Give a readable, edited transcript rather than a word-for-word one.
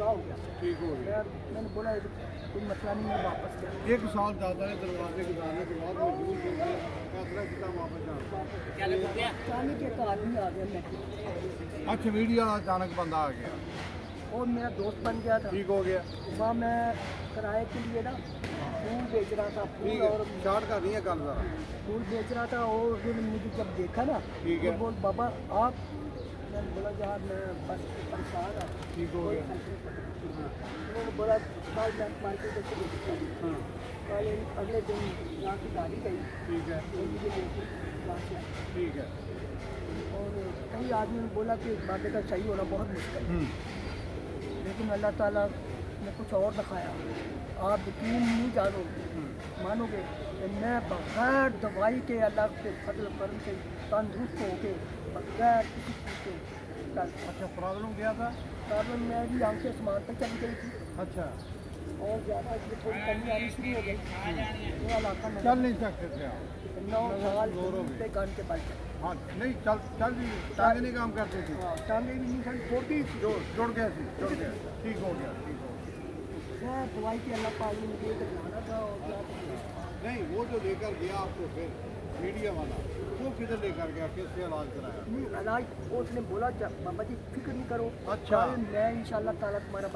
پورا ہو گیا. ٹھیک ہو گیا. میں نے بولا کوئی مسئلہ نہیں ہے واپس کیا. 1 سال دادا نے دروازے گزارنے کے بعد مجبور ہو گئے فیصلہ کیا واپس جانا. اچانک ایک آدمی آ گیا میں. اچھا میڈیا والا اچانک بندہ آ گیا. اور میرا دوست بن گیا تھا. ٹھیک ہو گیا. وہاں میں کرائے کے لیے نا پھول بیچ رہا تھا. ٹھیک پھول ہے اور شارٹ کر رہی ہے کل ذرا. پھول بیچ رہا تھا. اور انہوں نے مجھے جب دیکھا نا ٹھیک ہے. تو بول بابا آپ. میں نے بولا یار میں بس پریشان ہوں. ٹھیک ہو گیا. انہوں نے بولا کل میں مارکیٹ سے دیکھتا ہوں. کل اگلے دن یہاں کی گاڑی گئی. ٹھیک ہے. اور مجھے لے کے وہاں سے آئی. ٹھیک ہے. اور کئی آدمی نے بولا کہ بابے کا صحیح ہونا بہت مشکل ہے. لیکن اللہ تعالیٰ نے کچھ اور دکھایا. آپ یقین نہیں جانو مانو گے کہ میں بغیر دوائی کے اللہ کے فضل کرم سے تندرست ہو کے بغیر کسی چیز کے. اچھا پرابلم کیا تھا؟ پرابلم میں بھی آنکھیں آسمان تک چلی گئی تھی. اچھا. اور زیادہ اس میں تھوڑی کمی آنی شروع ہو گئی. وہ علاقہ میں چل نہیں سکتے تھے آپ؟ 9 سال پہ گن کے بل چلے. ہاں نہیں چل بھی ٹانگیں نہیں کام کرتی تھی. ہاں ٹانگیں بھی نہیں سن چھوٹی تھی. جڑ گیا تھی. جڑ گیا. ٹھیک ہو گیا. ٹھیک ہو گیا. میں دوائی کی اللہ پاک نے مجھے لانا تھا. اور نہیں وہ جو لے کر گیا آپ کو پھر میڈیا والا وہ کدھر لے کر گیا کس سے علاج کرایا؟ نہیں علاج اس نے بولا بابا جی فکر نہیں کرو. اچھا. میں انشاءاللہ تعالیٰ تمہارا